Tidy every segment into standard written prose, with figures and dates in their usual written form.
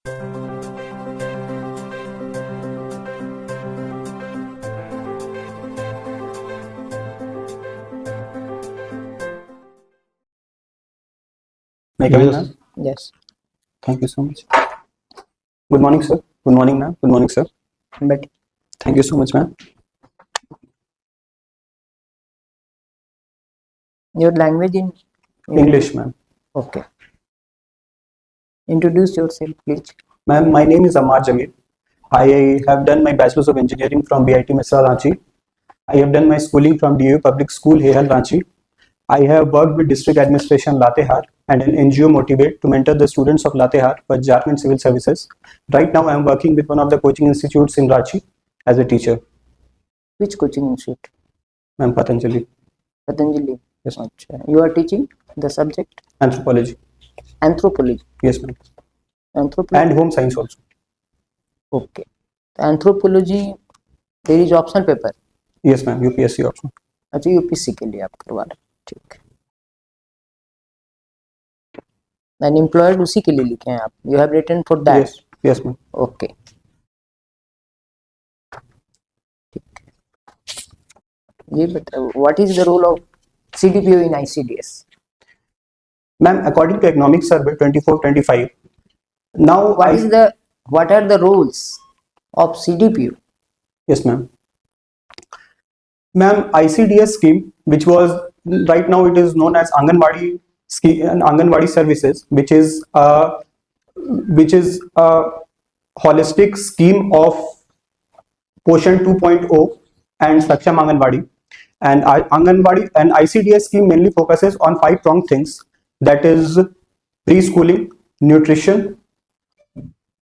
May I come in, ma'am? Yes. Thank you so much. Good morning, sir. Good morning, ma'am. Good morning, sir. But Thank you so much, ma'am. your language in English, ma'am. Okay. Introduce yourself, please. Ma'am, my name is Ammar Jamil. I have done my Bachelor's of Engineering from BIT Misra, Ranchi. I have done my schooling from DU Public School, Hehal, Ranchi. I have worked with District Administration Latehar and an NGO Motivate to mentor the students of Latehar for Jharkhand Civil Services. Right now, I am working with one of the coaching institutes in Ranchi as a teacher. Which coaching institute? Ma'am, Patanjali. Patanjali. Yes, ma'am. You are teaching the subject? Anthropology. Anthropology. Yes, ma'am. Anthropology. And home science also. Okay. Anthropology, there is optional paper. Yes, ma'am. UPSC option. अच्छा UPSC के लिए आप करवा रहे हैं, ठीक है. Unemployed उसी के लिए लिखे हैं आप. You have written for that. Yes. Yes, ma'am. Okay. ठीक है. ये बताओ, what is the role of CDPO in ICDS? Ma'am, according to Economic Survey 24-25, now what are the roles of CDPO? Yes, ma'am. Ma'am, ICDS scheme, which was right now it is known as Anganwadi scheme and Anganwadi services, which is a holistic scheme of Poshan 2.0 and Saksham Anganwadi. And Anganwadi and ICDS scheme mainly focuses on 5-pronged things, that is preschooling, nutrition,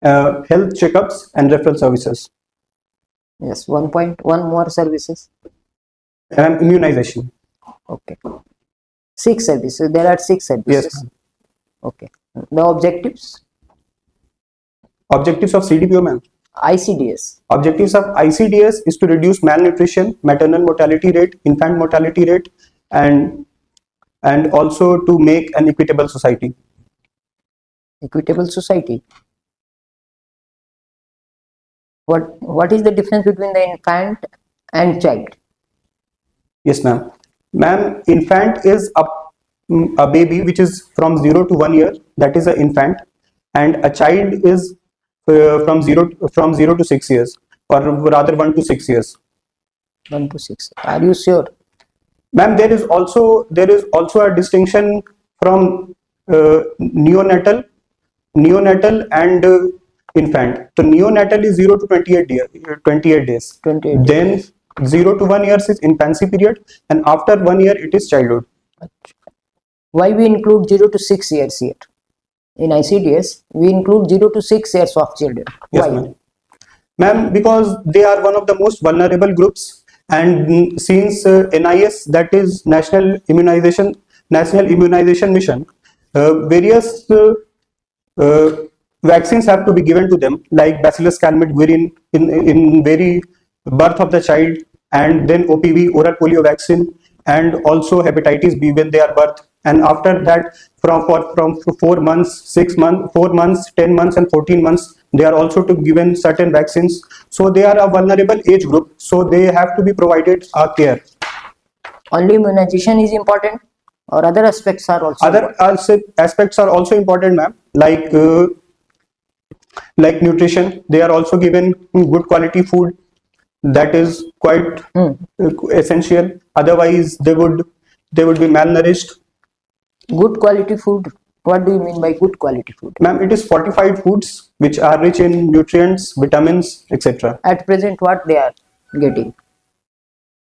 health checkups, and referral services. Yes, 1.1 more services. Immunization. Okay. 6 services. There are 6 services. Yes, ma'am. Okay. The objectives? Objectives of CDPO, ma'am. ICDS. Objectives of ICDS is to reduce malnutrition, maternal mortality rate, infant mortality rate, and also to make an equitable society. Equitable society. What is the difference between the infant and child? Yes, ma'am. Ma'am, infant is a baby which is from 0 to 1 year, that is an infant, and a child is from 0 to 6 years, or rather 1 to 6 years. 1 to 6. Are you sure? Ma'am, there is also a distinction from neonatal and infant. So neonatal is 0 to 28 days. 28 Then 0 to 1 years is infancy period, and after 1 year it is childhood. Why we include 0 to 6 years here? In ICDS, we include 0 to 6 years of children. Yes, why? ma'am. Ma'am, because they are one of the most vulnerable groups, and since NIS, that is National Immunization Mission, various vaccines have to be given to them, like Bacillus calmette-guerin in very birth of the child, and then OPV, oral polio vaccine, and also hepatitis B when they are birth. And after that, from 4 months, 6 months, 4 months, 10 months, and 14 months, they are also to given certain vaccines. So they are a vulnerable age group. So they have to be provided care. Only immunization is important, or other aspects are also aspects are also important, ma'am. Like nutrition, they are also given good quality food. That is quite essential. Otherwise, they would be malnourished. Good quality food. What do you mean by good quality food? Ma'am, it is fortified foods which are rich in nutrients, vitamins, etc. At present, what they are getting?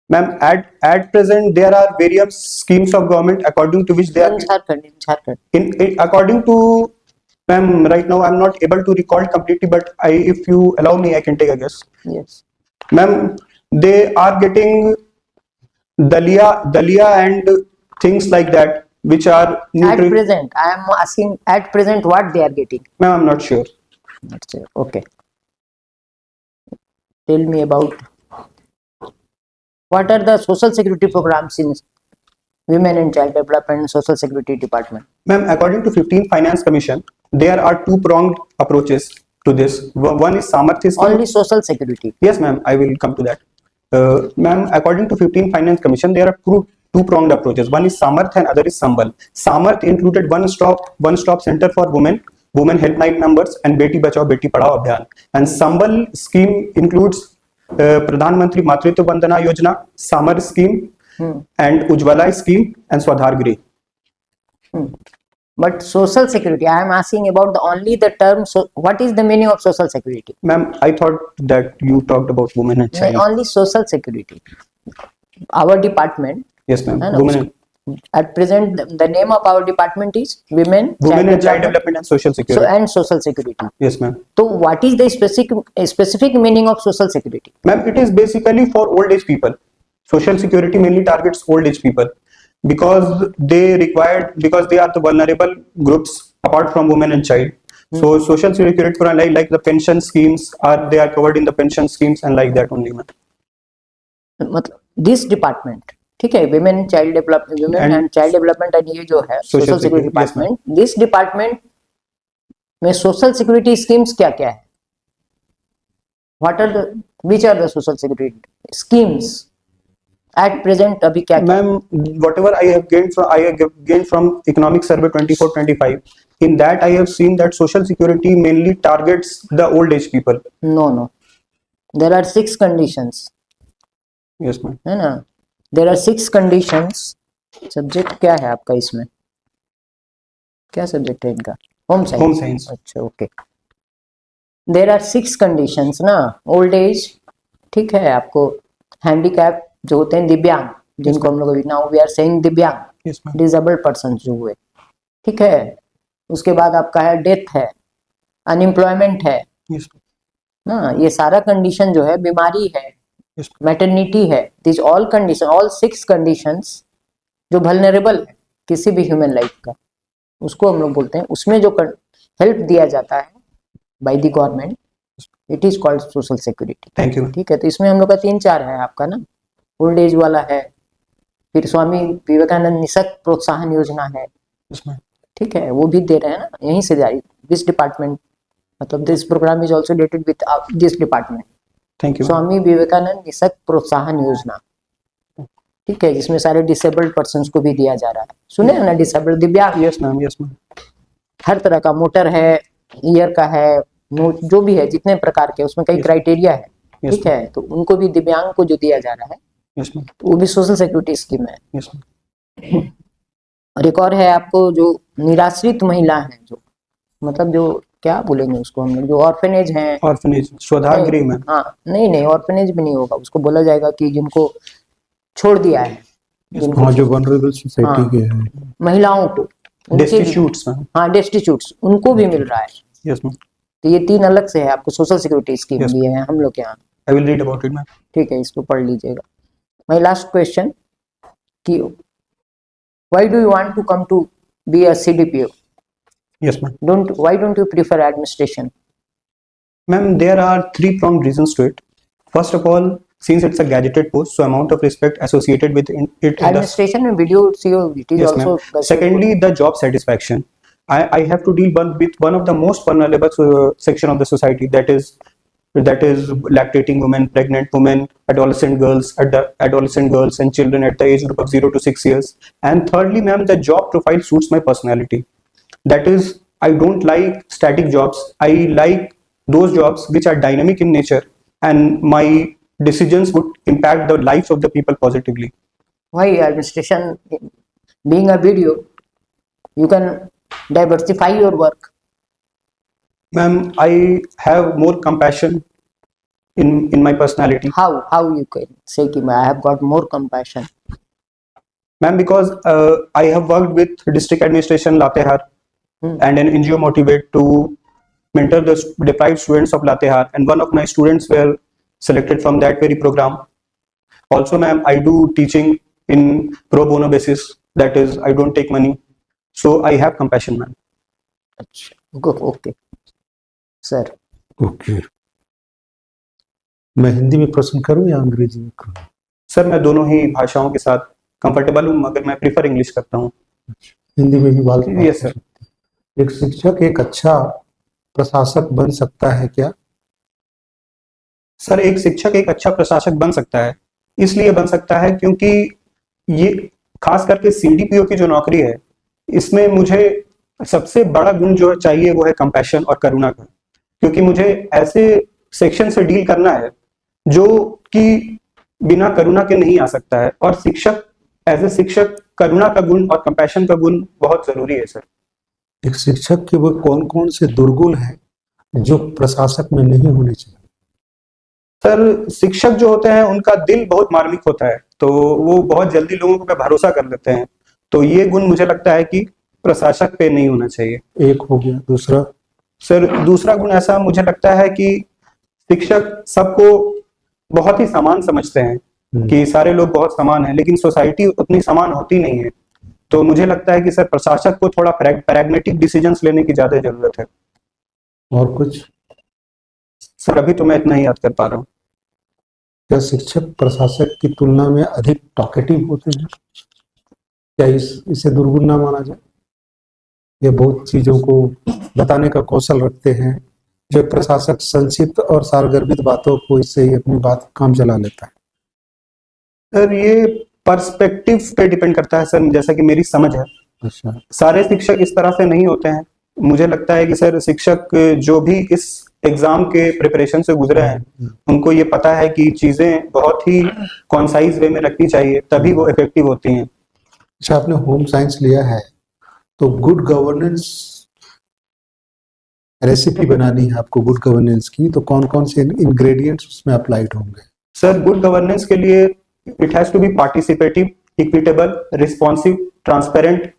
Ma'am, at present there are various schemes of government according to which they are. In Jharkhand. According to, ma'am, right now I'm not able to recall completely, but if you allow me, I can take a guess. Yes. Ma'am, they are getting dalia and things like that, which are at present. I am asking at present what they are getting. Ma'am, I'm not sure. Not sure. Okay. Tell me about what are the social security programs in Women and Child Development and Social Security Department? Ma'am, according to 15th Finance Commission, there are two-pronged approaches to this. One is Samarthya scheme. Only social security. Yes, ma'am, I will come to that. Ma'am, according to 15 Finance Commission, there are two-pronged approaches. One is Samarth and other is Sambal. Samarth included one-stop center for women helpline numbers, and Beti Bachao Beti Padhao Abhiyan. And Sambal scheme includes Pradhan Mantri Matritva Vandana Yojana, Samar scheme, and Ujjwala scheme, and Swadhar Grih. But social security, I am asking about only the term. So, what is the meaning of social security? Ma'am, I thought that you talked about women and child. Only social security. Our department. Yes, ma'am. No, Women at present, the name of our department is Women and Child Development and Social Security. So, and Social Security. Yes, ma'am. So, what is the specific meaning of social security? Ma'am, it is basically for old age people. Social security mainly targets old age people because they are the vulnerable groups apart from women and child. So social security like the pension schemes they are covered in the pension schemes and like that only, ma'am. This department, ठीक है, women and child development and ये जो है social security department, this department में social security schemes क्या क्या है? Which are the social security schemes? At present, अभी क्या? Ma'am, whatever I have gained from Economic Survey 24-25, in that I have seen that social security mainly targets the old age people. No. There are 6 conditions. Yes, ma'am. है ना? There are 6 conditions. Subject क्या है आपका इसमें? क्या subject है इनका? Home science. Home science. अच्छा, okay. There are 6 conditions ना. Old age, ठीक है, आपको handicap जो होते हैं दिव्यांग, जिनको हम लोग now we are saying दिव्यांग, yes, disabled persons जो हुए, ठीक है. उसके बाद आपका है डेथ है, अनएम्प्लॉयमेंट है, yes, ना. ये सारा कंडीशन जो है, बीमारी है, yes, मैटरनिटी है, this all condition, all 6 conditions जो वल्नरेबल है किसी भी ह्यूमन लाइफ का, उसको हम लोग बोलते हैं. उसमें जो हेल्प दिया जाता है by the government, it is called social security. Thank you. ठीक है, तो इसमें हम लोग का 3-4 है आपका ना. ओल्ड एज वाला है, फिर स्वामी विवेकानंद निशक्त प्रोत्साहन योजना है, ठीक है, वो भी दे रहे हैं ना, यहीं से जारी. दिस डिपार्टमेंट, मतलब this program is also related with this department. Thank you. Swami Vivekananda निशक्त प्रोत्साहन योजना, ठीक है, जिसमें सारे डिसेबल्ड पर्सन्स को भी दिया जा रहा है. सुने हैं ना, डिसेबल्ड, दिव्यांग. Yes ma'am, yes ma'am. हर तरह का, मोटर है, ईयर का है, जो भी है, जितने प्रकार के, उसमें कई क्राइटेरिया है. ठीक है, तो उनको भी, दिव्यांग को जो दिया जा रहा है, वो भी सोशल सिक्योरिटी स्कीम है. और एक और है आपको, जो निराश्रित महिला है, जो मतलब जो क्या बोलेंगे उसको हम लोग, जो ऑर्फनेज हैं. ऑर्फनेज, स्वधार गृह में. हाँ, नहीं, ऑर्फनेज भी नहीं होगा, उसको बोला जाएगा कि जिनको छोड़ दिया है, हाँ, जो वनरेबल सोसाइटी के हैं, महिलाओं को, डेस्टिट्यूट्स. हाँ, डेस्टिट्यूट्स, उनको भी मिल रहा है. Yes ma'am. तो ये 3 अलग से है आपको सोशल सिक्योरिटी स्कीम भी है हम लोग के यहाँ. I will read about it ma'am. ठीक है, इसको पढ़ लीजिएगा. माय लास्ट क्वेश्चन कि why do you want to come to be a CDPO? Yes, ma'am. Why don't you prefer administration? Ma'am, there are 3-pronged reasons to it. First of all, since it's a gadgeted post, so amount of respect associated with it. Administration में video CEO, it is yes, also. ma'am. Secondly, the job satisfaction. I have to deal with one of the most vulnerable section of the society, that is lactating women, pregnant women, adolescent girls and children at the age group of 0 to 6 years. And thirdly, ma'am, the job profile suits my personality. That is, I don't like static jobs. I like those jobs which are dynamic in nature, and my decisions would impact the lives of the people positively. Why administration? Being a video, you can diversify your work. Ma'am, I have more compassion in my personality. How you can say कि I have got more compassion? Ma'am, because I have worked with district administration Latehar and an NGO Motivate to mentor the deprived students of Latehar, and one of my students were selected from that very program. Also, ma'am, I do teaching in pro bono basis. That is, I don't take money. So I have compassion, ma'am. Okay, sir. Okay. मैं हिंदी में प्रश्न करूं या अंग्रेजी में करूं? Sir, मैं दोनों ही भाषाओं के साथ कंफर्टेबल हूं, मगर मैं प्रीफर इंग्लिश करता हूं. हिंदी में भी बात. Yes sir. एक शिक्षक एक अच्छा प्रशासक बन सकता है क्या? सर एक शिक्षक एक अच्छा प्रशासक बन सकता है, इसलिए बन सकता है क्योंकि ये खास करके सीडीपीओ की जो नौकरी है, इसमें मुझे सबसे बड़ा गुण जो चाहिए वो है कंपैशन और करुणा का, क्योंकि मुझे ऐसे सेक्शन से डील करना है जो कि बिना करुणा के नहीं आ सकता है, और शिक्षक एज ए शिक्षक करुणा का गुण और कंपैशन का गुण बहुत जरूरी है सर। एक शिक्षक के वो कौन कौन से दुर्गुण हैं जो प्रशासक में नहीं होने चाहिए? सर शिक्षक जो होते हैं उनका दिल बहुत मार्मिक होता है, तो वो बहुत जल्दी लोगों पे भरोसा कर लेते हैं, तो ये गुण मुझे लगता है कि प्रशासक पे नहीं होना चाहिए। एक हो गया, दूसरा? सर दूसरा गुण ऐसा मुझे लगता है कि शिक्षक सबको बहुत ही समान समझते हैं कि सारे लोग बहुत समान हैं, लेकिन सोसाइटी उतनी समान होती नहीं है, तो मुझे लगता है कि सर प्रशासक को थोड़ा प्रैग्मेटिक डिसीजंस लेने की ज्यादा जरूरत है। और कुछ? सर अभी तो मैं इतना ही याद कर पा रहा हूँ। क्या शिक्षक प्रशासक की तुलना में अधिक टॉकेटिव होते हैं? क्या इसे दुर्गुण ना माना जाए? ये बहुत चीजों को बताने का कौशल रखते हैं, जो प्रशासक संक्षिप्त और सारगर्भित बातों को इससे ही अपनी बात काम चला लेता है। सर ये पर्सपेक्टिव पे डिपेंड करता है सर, जैसा कि मेरी समझ है अच्छा, सारे शिक्षक इस तरह से नहीं होते हैं। मुझे लगता है कि सर शिक्षक जो भी इस एग्जाम के प्रिपरेशन से गुजरे हैं उनको ये पता है कि चीजें बहुत ही कॉन्साइज वे में रखनी चाहिए, तभी वो इफेक्टिव होती हैं। अच्छा, आपने होम साइंस लिया है तो गुड गवर्नेंस रेसिपी बनानी है आपको गुड गवर्नेंस की, तो कौन कौन से इंग्रेडिएंट्स उसमें अप्लाइड होंगे? सर गुड गवर्नेंस के लिए it has to be participative, equitable, responsive, transparent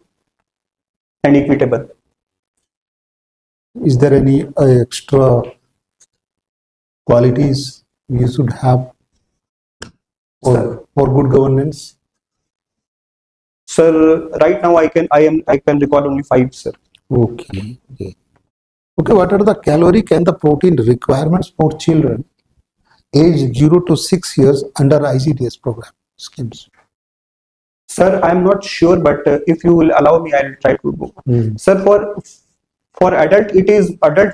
and equitable. Is there any extra qualities you should have for, Sir. for good governance? Sir, right now I can recall only 5, sir. Okay. Okay, what are the caloric and the protein requirements for children aged 0 to 6 years under ICDS program schemes? Sir, I'm not sure, but if you will allow me, I'll try to go. Sir, for adult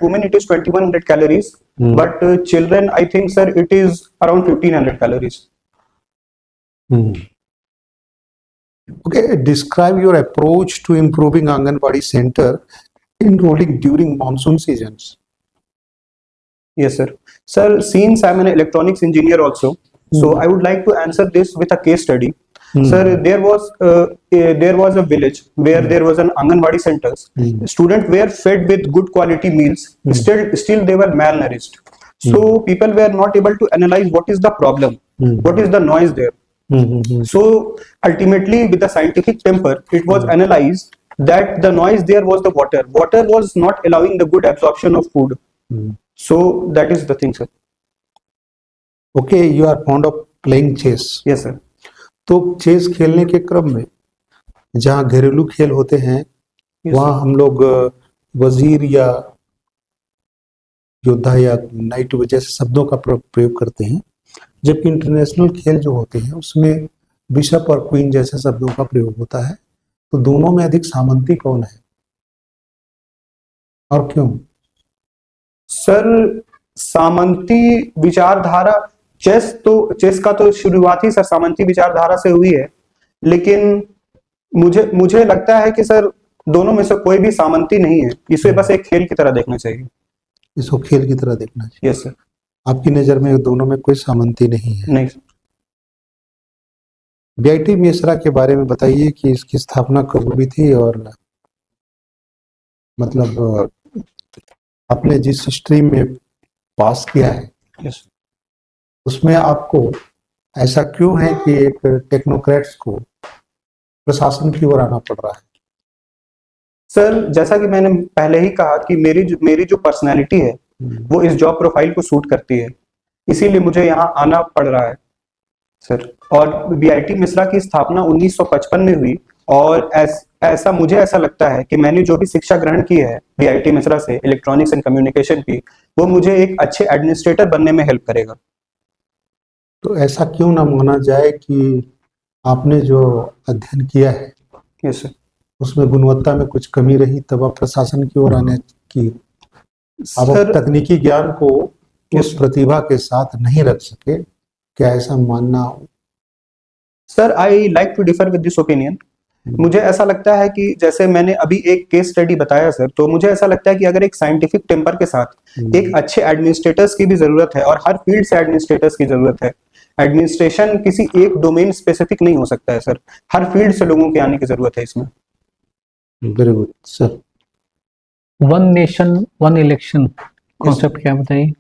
women it is 2100 calories, but children I think sir it is around 1500 calories. Okay, describe your approach to improving Anganwadi center enrolling during monsoon seasons. Yes sir. Sir, since I'm an electronics engineer also, so I would like to answer this with a case study. Sir, there was a village where there was an Anganwadi centers. Students were fed with good quality meals. Still they were malnourished. So people were not able to analyze what is the problem, what is the noise there. So ultimately, with the scientific temper, it was analyzed that the noise there was the water. Water was not allowing the good absorption of food. So that is the thing, sir. Okay, you are fond of playing chess. Yes, sir. तो chess खेलने के क्रम में जहाँ घरेलू खेल होते हैं वहाँ हम लोग वजीर या योद्धा या नाइट जैसे शब्दों का प्रयोग करते हैं, जबकि इंटरनेशनल खेल जो होते हैं उसमें बिशप और क्वीन जैसे शब्दों का प्रयोग होता है। तो दोनों में अधिक सामंती कौन है और क्यों? सर सामंती विचारधारा, चेस का तो शुरुआत ही सर सामंती विचारधारा से हुई है, लेकिन मुझे लगता है कि सर दोनों में से कोई भी सामंती नहीं है, इसे बस एक खेल की तरह देखना चाहिए। इसको खेल की तरह देखना चाहिए। Yes sir. आपकी नजर में दोनों में कोई सामंती नहीं है? नहीं सर। बीआईटी मिश्रा के बारे में बताइए कि इसकी स्थापना कब हुई थी और मतलब आपने जिस स्ट्रीम में पास किया है यस उसमें आपको ऐसा क्यों है कि एक टेक्नोक्रेट्स को प्रशासन की ओर आना पड़ रहा है? सर जैसा कि मैंने पहले ही कहा कि मेरी जो पर्सनैलिटी है वो इस जॉब प्रोफाइल को सूट करती है, इसीलिए मुझे यहाँ आना पड़ रहा है सर। और बीआईटी मिश्रा की स्थापना 1955 में हुई, और मुझे ऐसा लगता है कि मैंने जो भी शिक्षा ग्रहण की है बीआईटी मिश्रा से इलेक्ट्रॉनिक्स एंड कम्युनिकेशन की, वो मुझे एक अच्छे एडमिनिस्ट्रेटर बनने में हेल्प करेगा। तो ऐसा क्यों ना माना जाए कि आपने जो अध्ययन किया है यस सर, उसमें गुणवत्ता में कुछ कमी रही तब आप प्रशासन की ओर आने की, अब आप सर तकनीकी ज्ञान को उस प्रतिभा के साथ नहीं रख सके, क्या ऐसा मानना? Sir I like to differ with this opinion. मुझे ऐसा लगता है कि जैसे मैंने अभी एक केस स्टडी बताया सर, तो मुझे ऐसा लगता है कि अगर एक साइंटिफिक टेम्पर के साथ एक अच्छे एडमिनिस्ट्रेटर्स की भी जरूरत है, और हर फील्ड से एडमिनिस्ट्रेटर्स की जरूरत है। एडमिनिस्ट्रेशन किसी एक डोमेन स्पेसिफिक नहीं हो सकता है सर, हर फील्ड से लोगों के आने की जरूरत है इसमें। Very good sir. One nation one election concept क्या बताइए?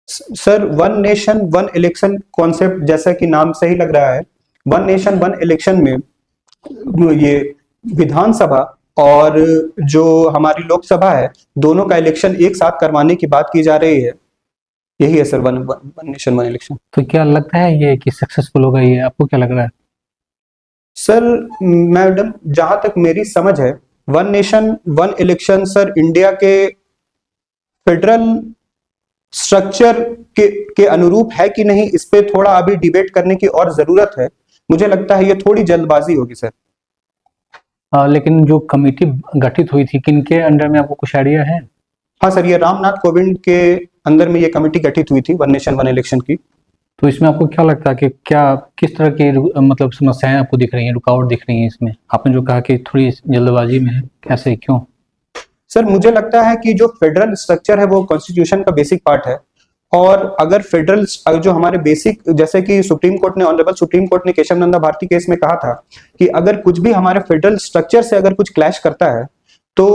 Sir one nation one election concept जैसा कि नाम से ही लग रहा है, वन नेशन वन इलेक्शन में ये विधानसभा और जो हमारी लोकसभा है, दोनों का इलेक्शन एक साथ करवाने की बात की जा रही है। यही है sir one nation one election. तो क्या लगता है ये कि सक्सेसफुल होगा ये? आपको क्या लग रहा है? सर मैडम, जहां तक मेरी समझ है, one nation one election sir India के फेडरल स्ट्रक्चर के अनुरूप है कि नहीं, इस पे थोड़ा अभी डिबेट करने की और जरूरत है। मुझे लगता है ये थोड़ी जल्दबाजी होगी सर। लेकिन जो कमेटी गठित हुई थी, किनके अंडर में, आपको कुछ आइडिया है? हाँ सर, ये रामनाथ कोविंद के अंदर में ये कमेटी गठित हुई थी वन नेशन वन इलेक्शन की। तो इसमें आपको क्या लगता है कि क्या किस तरह की मतलब समस्याएं आपको दिख रही हैं, रुकावट दिख रही हैं इसमें? आपने जो कहा कि थोड़ी जल्दबाजी में है, कैसे, क्यों? सर मुझे लगता है कि जो फेडरल स्ट्रक्चर है वो कॉन्स्टिट्यूशन का बेसिक पार्ट है, और अगर फेडरल जो हमारे बेसिक, जैसे कि सुप्रीम कोर्ट ने, ऑनरेबल सुप्रीम कोर्ट ने केशव नंदा भारती केस में कहा था कि अगर कुछ भी हमारे फेडरल स्ट्रक्चर से अगर कुछ क्लैश करता है तो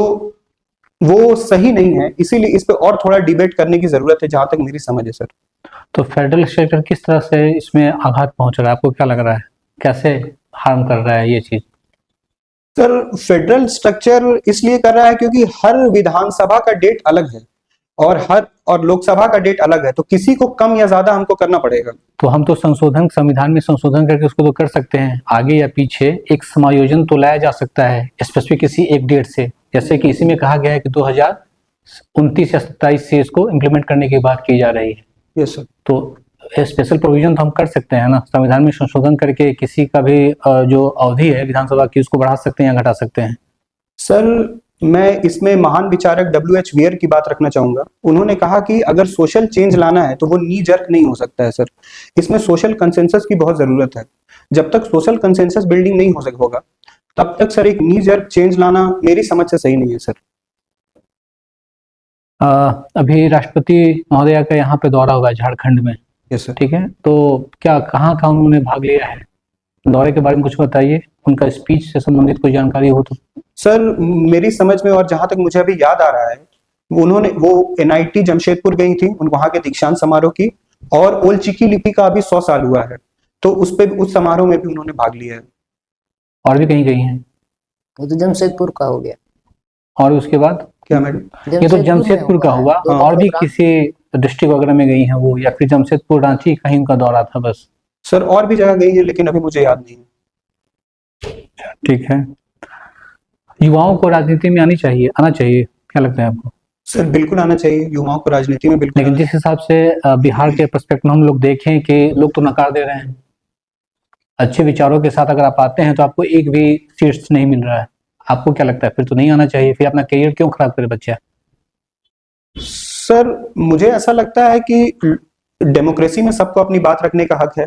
वो सही नहीं है, इसीलिए इस पे और थोड़ा डिबेट करने की जरूरत है, जहां तक मेरी समझ है सर। तो फेडरल स्ट्रक्चर किस तरह से इसमें आघात पहुंच रहा है? आपको क्या लग रहा है, कैसे हार्म कर रहा है ये चीज? सर फेडरल स्ट्रक्चर इसलिए कर रहा है क्योंकि हर विधानसभा का डेट अलग है और लोकसभा का डेट अलग है, तो किसी को कम या ज्यादा हमको करना पड़ेगा। तो हम तो संविधान में संशोधन करके उसको तो कर सकते हैं, आगे या पीछे एक समायोजन तो लाया जा सकता है स्पेसिफिक किसी एक डेट से, जैसे कि इसी में कहा गया है कि 2029 या 27 से इसको इम्प्लीमेंट करने की बात की जा रही है। Yes sir. तो स्पेशल प्रोविजन तो हम कर सकते हैं ना, संविधान में संशोधन करके किसी का भी जो अवधि है विधानसभा की उसको बढ़ा सकते हैं या घटा सकते हैं। सर मैं इसमें महान विचारक W.H. वेयर की बात रखना चाहूंगा। उन्होंने कहा कि अगर सोशल चेंज लाना है तो वो नी जर्क नहीं हो सकता है सर, इसमें सोशल कंसेंसस की बहुत जरूरत है। जब तक सोशल कंसेंसस बिल्डिंग नहीं होगा तब तक सर एक नी जर्क चेंज लाना मेरी समझ से सही नहीं है सर। अभी राष्ट्रपति महोदया का यहाँ पे दौरा हुआ है झारखंड में। Yes sir. ठीक है, तो क्या कहाँ कहाँ उन्होंने भाग लिया है? दौरे के बारे में कुछ बताइए, उनका स्पीच से संबंधित कोई जानकारी हो तो। सर मेरी समझ में और जहां तक मुझे अभी याद आ रहा है, वो NIT जमशेदपुर गई थी, वहां के दीक्षांत समारोह की, और ओल चिकी लिपि का अभी 100 साल हुआ है, तो उस समारोह में भी उन्होंने भाग लिया है। और भी कहीं गई हैं? वो तो जमशेदपुर का हो गया। और उसके बाद क्या मैडम? ये तो जमशेदपुर का हुआ, और भी किसी डिस्ट्रिक्ट वगैरह में गई हैं वो, या फिर जमशेदपुर रांची कहीं उनका दौरा था बस? सर और भी जगह गई है लेकिन अभी मुझे याद नहीं है। ठीक है, युवाओं को राजनीति में आना चाहिए, क्या लगता है आपको? सर बिल्कुल आना चाहिए, युवाओं को राजनीति में बिल्कुल। लेकिन जिस हिसाब से बिहार के पर्सपेक्टिव में हम लोग देखें कि लोग तो नकार दे रहे हैं, अच्छे विचारों के साथ अगर आप आते हैं तो आपको एक भी सीट्स नहीं मिल रहा है, आपको क्या लगता है फिर तो नहीं आना चाहिए? फिर अपना करियर क्यों खराब करे बच्चा? सर मुझे ऐसा लगता है कि डेमोक्रेसी में सबको अपनी बात रखने का हक है,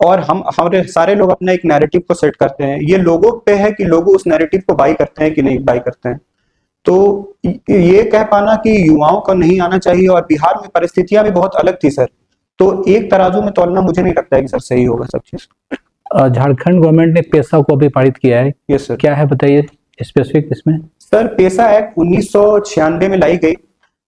और हमारे सारे लोग अपना एक नैरेटिव को सेट करते हैं। ये लोगों पे है कि लोग उस नैरेटिव को बाई करते हैं कि नहीं बाई करते हैं। तो ये कह पाना कि युवाओं को नहीं आना चाहिए, और बिहार में परिस्थितियां भी बहुत अलग थी सर, तो एक तराजू में तौलना मुझे नहीं लगता है कि सर सही होगा सब चीज। झारखंड गवर्नमेंट ने पेशा को अभी पारित किया है। Yes sir. क्या है बताइए स्पेसिफिक इसमें? सर पेशा एक्ट 1996 में लाई गई,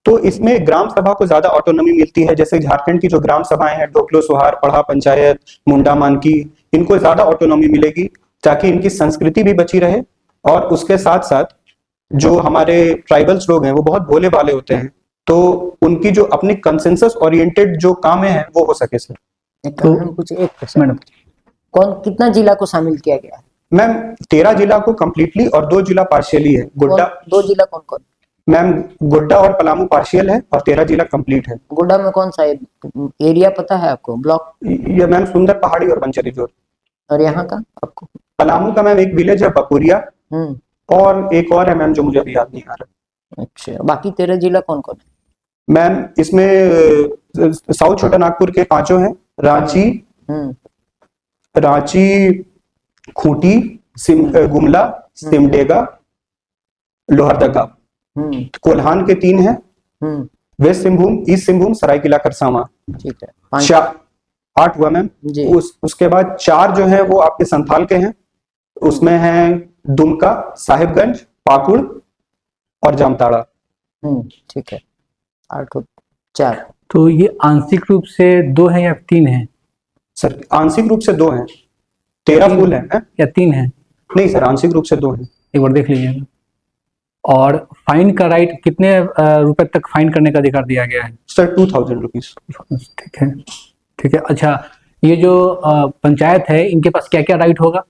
तो इसमें ग्राम सभा को ज्यादा ऑटोनॉमी मिलती है। जैसे झारखंड की जो ग्राम सभाएं हैं, ढोकलो, सोहार, पढ़ा पंचायत, मुंडा मानकी, इनको ज्यादा ऑटोनॉमी मिलेगी ताकि इनकी संस्कृति भी बची रहे, और उसके साथ साथ जो हमारे ट्राइबल्स लोग हैं वो बहुत भोले भाले होते हैं, तो उनकी जो अपनी कंसेंसस ओरिएंटेड जो काम है वो हो सके सर। एक प्रश्न मैडम, कितना जिला को शामिल किया गया है? मैम 13 जिला को कंप्लीटली और 2 जिला पार्शियली है। गोड्डा 2 जिला कौन कौन? मैम गोड्डा और पलामू पार्शियल है, और 13 जिला कंप्लीट है। गोड्डा में कौन सा एरिया पता है आपको, ब्लॉक? ये मैम सुंदर पहाड़ी और बंचरी जोर। और यहाँ का आपको? पलामू का मैम एक विलेज है बपुरिया, और एक और है मैम जो मुझे अभी याद नहीं आ रहा। अच्छा, बाकी 13 जिला कौन कौन है? मैम इसमें साउथ छोटा नागपुर के पांचों हैं, रांची, हम्म रांची, खूंटी, गुमला, सिमडेगा, लोहरदगा। हम्म कोल्हान के 3 हैं, हम्म वेस्ट सिंहभूम, ईस्ट सिंहभूम, सरायकेला खरसावां। ठीक है, 5 चार 8 हुआ मैम। जी। उसके बाद 4 जो है वो आपके संथाल के हैं, उसमें है दुमका, साहिबगंज, पाकुड़ और जामताड़ा। ठीक है, 8 4। तो ये आंशिक रूप से 2 है या 3 है सर आंशिक रूप से 2 हैं, 13 फुल हैं। या 3 है? नहीं सर, आंशिक रूप से 2 हैं। एक बार देख लीजिएगा। और फाइन का राइट कितने रुपए तक फाइन करने का अधिकार दिया गया है? Sir 2000 rupees. ठीक है, ठीक है। अच्छा, ये जो पंचायत है इनके पास क्या क्या राइट होगा?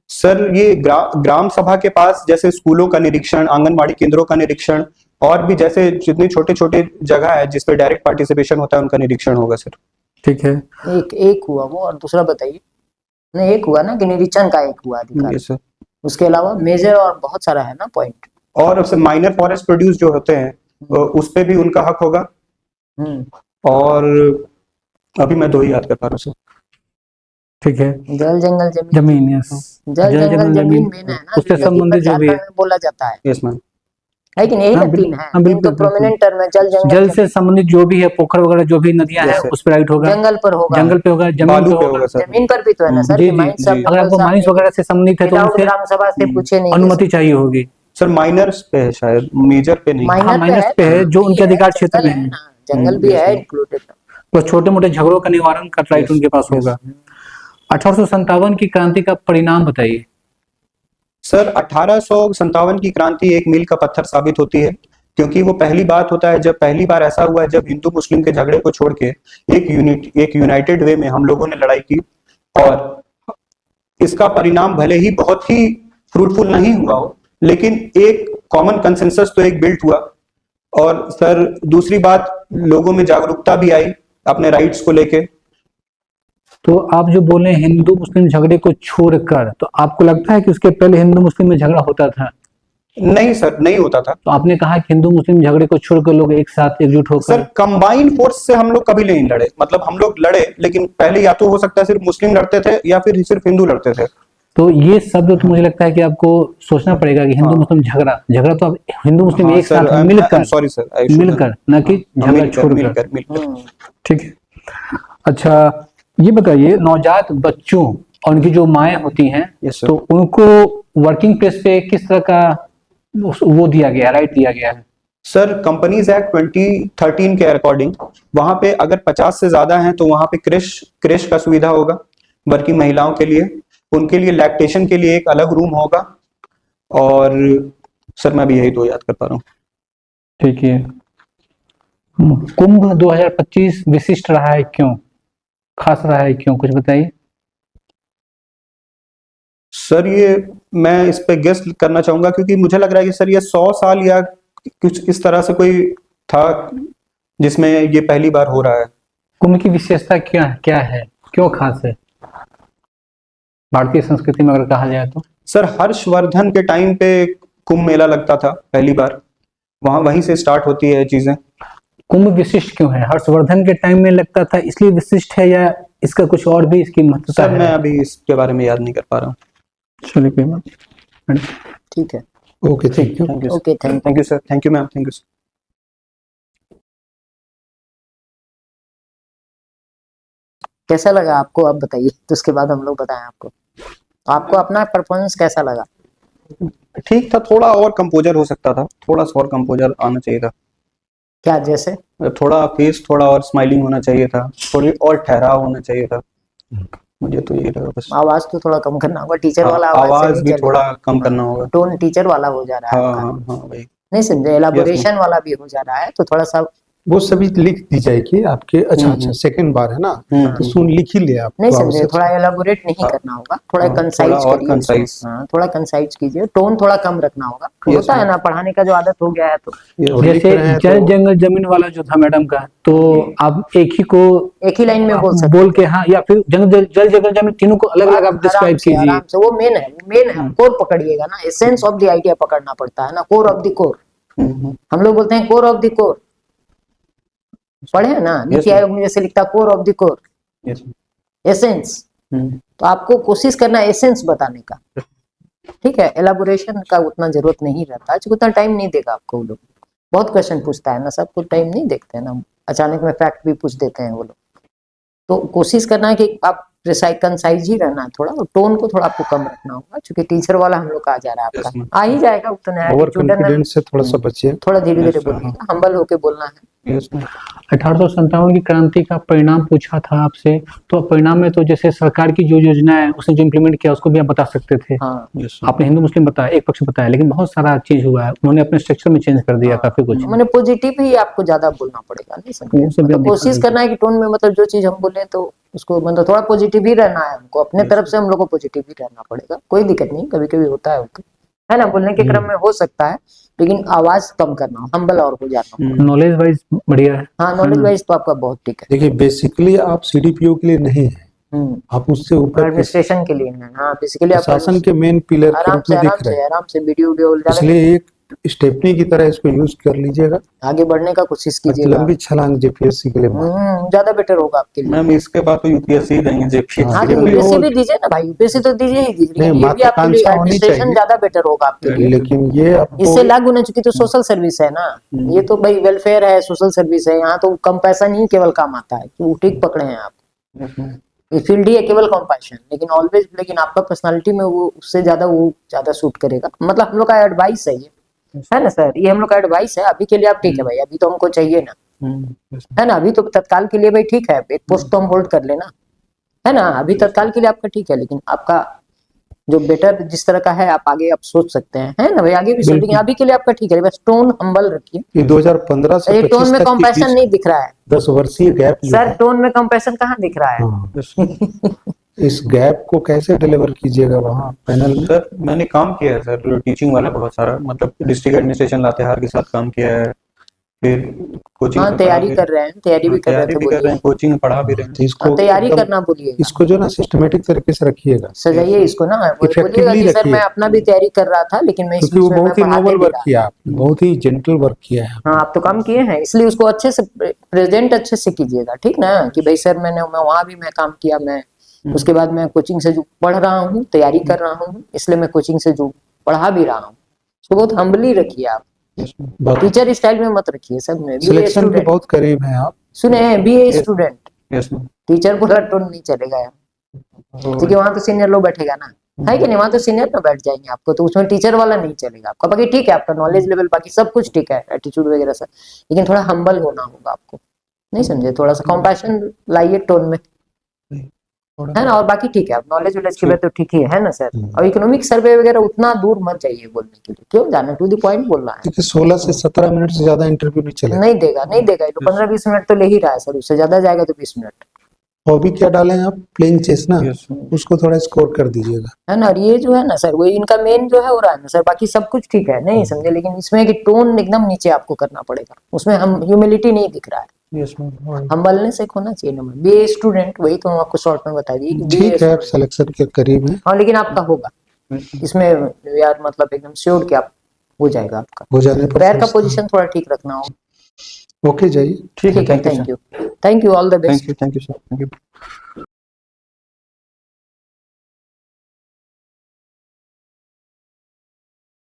सर ये ग्राम सभा के पास जैसे स्कूलों का निरीक्षण, आंगनबाड़ी केंद्रों का निरीक्षण, और भी जैसे जितनी छोटे छोटे जगह है जिसपे डायरेक्ट पार्टिसिपेशन होता है उनका निरीक्षण होगा सर। ठीक है। एक हुआ वो, और दूसरा बताइए। नहीं, एक हुआ ना कि निरीक्षण का एक हुआ अधिकार, यस सर। उसके अलावा मेजर और बहुत सारा है ना पॉइंट। और अब माइनर फॉरेस्ट प्रोड्यूस जो होते हैं उस पे भी उनका हक होगा। और अभी मैं 2 ही याद कर पा रहा हूँ सर। ठीक है। जल जंगल जमीन, जमीन, यस। जल जंगल जमीन में है ना, उससे जो संबंधित जो भी है। झारखंड में बोला जाता है, यस मैम। लेकिन यही हाँ, ना 3 है। हाँ, बिल्कुल, तो बिल्कुल। प्रोमिनेंट टर्म है जल जंगल जल से संबंधित जो भी है, पोखर वगैरह जो भी नदियां Yes, हैं sir. उस पर राइट होगा। जंगल पर होगा, जंगल पे होगा, जमीन बालू पे पे होगा। होगा सर। जमीन पर भी तो है ना सर, जी कि जी माइंस जी। अगर आपको माइंस वगैरह से संबंधित है तो विदाउट उनसे ग्राम सभा से पूछे नहीं, अनुमति चाहिए होगी। सर माइनर्स पे है शायद, मेजर पे नहीं। हाँ, माइनर माइनस पे है जो उनके अधिकार क्षेत्र में है। ना, जंगल भी yes, है sir. इंक्लूडेड। तो छोटे मोटे झगड़ों का निवारण का राइट Yes, उनके पास yes. होगा। 1857 की क्रांति का परिणाम बताइए। सर 1857 की क्रांति एक मील का पत्थर साबित होती है, क्योंकि वो पहली बात होता है जब पहली बार ऐसा हुआ है जब हिंदू मुस्लिम के झगड़े को छोड़ के एक यूनाइटेड वे में हम लोगों ने लड़ाई की। और इसका परिणाम भले ही बहुत ही फ्रूटफुल नहीं हुआ हो, लेकिन एक कॉमन कंसेंसस तो एक बिल्ट हुआ। और सर दूसरी बात, लोगों में जागरूकता भी आई अपने राइट्स को लेके। तो आप जो बोले हिंदू मुस्लिम झगड़े को छोड़कर, तो आपको लगता है कि उसके पहले हिंदू मुस्लिम में झगड़ा होता था? नहीं सर, नहीं होता था। तो आपने कहा कि हिंदू मुस्लिम झगड़े को छोड़कर लोग एक साथ एकजुट सर होकर। कंबाइंड फोर्स से हम लोग कभी नहीं लड़े, मतलब हम लोग लड़े लेकिन पहले या तो हो सकता है सिर्फ मुस्लिम लड़ते थे या फिर सिर्फ हिंदू लड़ते थे। तो ये शब्द तो मुझे लगता है कि आपको सोचना पड़ेगा कि हिंदू मुस्लिम झगड़ा तो आप हिंदू मुस्लिम एक साथ मिलकर, सॉरी सर, मिलकर, न कि झगड़ा छोड़कर। मिलकर। ठीक है। अच्छा, ये बताइए, नवजात बच्चों और उनकी जो माएँ होती हैं, Yes, sir. तो उनको वर्किंग प्लेस पे किस तरह का वो दिया गया, राइट दिया गया है? सर कंपनीज एक्ट 2013 के अकॉर्डिंग वहां पे अगर 50 से ज्यादा हैं तो वहां पे क्रेश का सुविधा होगा वर्किंग महिलाओं के लिए। उनके लिए लैक्टेशन के लिए एक अलग रूम होगा। और सर मैं भी यही 2 याद कर पा रहा हूँ। ठीक है। कुंभ 2025 विशिष्ट रहा है, क्यों खास रहा है, क्यों, कुछ बताइए। सर ये मैं इस पे गेस करना चाहूंगा क्योंकि मुझे लग रहा है कि सर ये 100 साल या कुछ इस तरह से कोई था जिसमें ये पहली बार हो रहा है। कुंभ की विशेषता क्या क्या है, क्यों खास है भारतीय संस्कृति में अगर कहा जाए तो? सर हर्षवर्धन के टाइम पे कुंभ मेला लगता था पहली बार, वहीं से स्टार्ट होती है चीजें। कुंभ विशिष्ट क्यों है? हर्षवर्धन के टाइम में लगता था इसलिए विशिष्ट है, या इसका कुछ और भी इसकी महत्वता सर है? मैं अभी इसके बारे में याद नहीं कर पा रहा हूँ। चलिए कोई बात। ठीक है, okay, thank you. Okay, thank you sir, thank you ma'am, thank you sir. कैसा लगा आपको, आप बताइए, तो उसके बाद हम लोग बताएं आपको। आपको अपना परफॉर्मेंस कैसा लगा? ठीक था, थोड़ा और कंपोजर हो सकता था, थोड़ा सा और कंपोजर आना चाहिए था। क्या जैसे? थोड़ा फेस थोड़ा और स्माइलिंग होना चाहिए था, थोड़ी और ठहराव होना चाहिए था। मुझे तो ये लगा बस। आवाज तो थोड़ा कम करना होगा, टीचर वाला आवाज भी थोड़ा कम करना होगा। टोन टीचर वाला हो जा रहा है हाँ आपका। हाँ हाँ भाई। नहीं समझे, एलाबोरेशन वाला भी हो जा रहा है, तो थोड़ा सा वो सभी लिख दी जाएगी आपके। अच्छा अच्छा, सेकंड बार है ना, तो सुन लिख ही लिया आप। नहीं तो समझे, आवश्यक- थोड़ा एलाबोरेट नहीं करना होगा, थोड़ा कंसाइज थोड़ा और करिए उसको। concise। हाँ, थोड़ा कंसाइज कीजिए, टोन थोड़ा कम रखना होगा। होता है ना, पढ़ाने का जो आदत हो गया है तो और लिख जैसे रहे हैं जल तो जंगल जमीन वाला जो था मैडम का, तो आप एक ही को एक ही लाइन में बोल सकते बोल के, हाँ, या फिर जल जंगल जमीन तीनों को अलग अलग आप डिस्क्राइब कीजिए। आराम से, वो मेन है, वो मेन है, कोर पकड़िएगा ना, एसेंस ऑफ द आइडिया पकड़ना पड़ता है ना, कोर ऑफ द कोर। हम लोग बोलते हैं कोर ऑफ द कोर, पढ़े हैं ना, नीति आयोग में जैसे लिखता core of the core, essence. तो आपको कोशिश करना है एसेंस बताने का, ठीक है। एलाबोरेशन का उतना जरूरत नहीं रहता, उतना टाइम नहीं देगा आपको वो लोग। बहुत क्वेश्चन पूछता है ना, सबको टाइम नहीं देखते हैं ना, अचानक में फैक्ट भी पूछ देते हैं वो लोग। तो कोशिश करना है कि आप कंसाइज ही रहना है थोड़ा, और टोन को थोड़ा आपको कम रखना होगा, क्योंकि टीचर वाला हम लोग का आ जा रहा है आपका, आ ही जाएगा उतना है। ओवर कॉन्फिडेंस से थोड़ा सा बचिए। थोड़ा धीरे धीरे बोलिएगा, हम्बल होके बोलना है। 1857 की क्रांति का परिणाम पूछा था आपसे, तो परिणाम में तो जैसे सरकार की जो योजना है उसने जो इम्प्लीमेंट किया उसको भी आप बता सकते थे। हाँ, आपने हिंदू मुस्लिम बताया, एक पक्ष बताया, लेकिन बहुत सारा चीज हुआ है, उन्होंने अपने स्ट्रक्चर में चेंज कर दिया काफी कुछ। मैंने पॉजिटिव ही आपको ज्यादा बोलना पड़ेगा, नहीं समझे, वो सब भी मतलब आप कोशिश दिखा करना है कि टोन में, मतलब जो चीज हम बोले तो उसको मतलब थोड़ा पॉजिटिव ही रहना है हमको, अपने तरफ से हम लोग को पॉजिटिव ही रहना पड़ेगा। कोई दिक्कत नहीं, कभी कभी होता है ना, बोलने के क्रम में हो सकता है, लेकिन आवाज कम करना, हम्बल और हो जाना। नॉलेज वाइज बढ़िया है। हाँ, नॉलेज वाइज तो आपका बहुत ठीक है। देखिए, बेसिकली आप सीडीपीओ के लिए नहीं है, आप उससे ऊपर के एडमिनिस्ट्रेशन के लिए है। हाँ, बेसिकली आप शासन के मेन पिलर के आराम रूप से में दिख आराम रहे से हैं, आराम से वीडियो वीडियो ज्यादा इसलिए एक स्टेपनी की तरह इसको यूज कर लीजिएगा। आगे बढ़ने का कोशिश कीजिएगा। लंबी छलांग जेपीएससी के लिए मार। ज्यादा बेटर होगा आपके लिए। मैम इसके बाद तो यूपीएससी ही देंगे, हाँ, तो ये भी यूपीएससी हो- भी दीजिए ना भाई, यूपीएससी तो दीजिए ही दीजिए, नहीं, लेकिन ये भी आपके लिए महत्वाकांक्षा होनी एडमिनिस्ट्रेशन चाहिए। ज्यादा बेटर होगा आपके लिए। लेकिन ये आपको इससे लागू नहीं, चूंकि तो सोशल सर्विस है ना, ये तो भाई वेलफेयर है, सोशल सर्विस है, यहाँ तो कंपैशन ही केवल काम आता है, तो ठीक पकड़े हैं आप। ये फील्ड ही है केवल कंपैशन, लेकिन ऑलवेज, लेकिन आपका पर्सनालिटी में वो उससे ज्यादा वो ज्यादा सूट करेगा, मतलब हम लोग का एडवाइस है ये, है ना सर, ये हम लोग का एडवाइस है। अभी के लिए आप ठीक है भाई, अभी तो हमको चाहिए ना, है ना, अभी तो तत्काल के लिए भाई ठीक है, एक पोस्ट तो हम होल्ड कर लेना, है ना, अभी तत्काल के लिए आपका ठीक है, लेकिन आपका जो बेटर जिस तरह का है आप आगे आप सोच सकते हैं, है ना भाई, आगे भी सोच, लेकिन अभी के लिए आपका ठीक है, बस टोन हम्बल रखिए। ये 2015 से ये टोन 25 में तक के कंपैशन बीच नहीं दिख रहा है 10 वर्षीय गैप जो सर, है, टोन में कंपैशन कहाँ दिख रहा है? हाँ, इस गैप को कैसे डिलीवर कीजिएगा वहाँ पैनल में? सर मैंने काम किया है सर, टीचिंग वाला बहुत सारा, मतलब डिस्ट्रिक्ट एडमिनिस्ट्रेशन लातेहार के साथ काम किया है, फिर कोचिंग हाँ, तैयारी कर रहे हैं, तैयारी भी कर रहे थे, भी कर रहे बोलिए। हैं, कोचिंग पढ़ा भी रहे हैं। तो इसको तैयारी एकदम- करना बोलिएगा, इसको जो ना सिस्टमेटिक तरीके से रखिएगा, सजाइए इसको ना, बोलिएगा Effectively कि सर रखिए। मैं अपना भी तैयारी कर रहा था, लेकिन मैं इस क्योंकि बीच वो में मैं बहुत ही पढ़ाते नोबल भी वर्क रहा। किया आपने, बहुत ही जेंटल वर्क किया है आपने। हाँ, आप तो काम किए हैं, इसलिए उसको अच्छे से प्रेजेंट अच्छे से कीजिएगा, ठीक ना, कि भाई सर मैं वहां भी मैं काम किया, मैं उसके बाद मैं कोचिंग से जो पढ़ रहा हूँ, तैयारी कर रहा हूँ, इसलिए मैं कोचिंग से जो पढ़ा भी रहा हूँ, उसको बहुत हम्बली रखिए आप, बहुत टीचर स्टाइल में मत रखिए। सब में सिलेक्शन के बहुत करीब हैं आप। सुने हैं, BA student, yes ma'am. Teacher बोला टोन नहीं चलेगा यार, क्योंकि वहां तो सीनियर लोग बैठेगा ना, है कि नहीं, वहां तो सीनियर ना बैठ जाएंगे आपको, तो उसमें टीचर वाला नहीं चलेगा आपका। बाकी ठीक है, आपका नॉलेज लेवल बाकी सब कुछ ठीक है, एटीट्यूड वगैरह सब, लेकिन थोड़ा हम्बल होना होगा आपको, नहीं समझे, थोड़ा सा कंपैशन लाइए टोन में, है ना, और बाकी ठीक है, आप नॉलेज वॉलेज के लिए तो ठीक ही है ना सर। और इकोनॉमिक सर्वे वगैरह उतना दूर मत जाइए बोलने के लिए, क्यों जाना, टू द पॉइंट बोलना है। क्योंकि 16 से 17 मिनट से ज्यादा इंटरव्यू नहीं चलेगा। नहीं देगा, नहीं देगा, ये तो 15-20 मिनट तो ले ही रहा है सर, उससे ज्यादा जाएगा तो 20 मिनट, हॉबी क्या डालें आप? प्लेइंग चेस ना, Yes, sir. उसको थोड़ा स्कोर कर दीजिएगा। है ना। और ये जो है ना सर, वो इनका मेन जो है हो रहा है ना सर, बाकी सब कुछ ठीक है, नहीं समझे, लेकिन इसमें कि टोन एकदम नीचे आपको करना पड़ेगा, उसमें हम ह्यूमिलिटी नहीं दिख रहा है, यस मैम। हम्बलनेस से होना चाहिए नंबर। बीए स्टूडेंट, वही तो हम आपको शॉर्ट में बता दी, ठीक है, आप सिलेक्शन के करीब हैं, हाँ, लेकिन आपका होगा इसमें यार, मतलब एकदम श्योर कि आप हो जाएगा आपका। हो जाने पर पैर का पोजीशन थोड़ा ठीक रखना होगा। ओके जाइए। ठीक है, thank you, all the best. Thank you sir, thank you.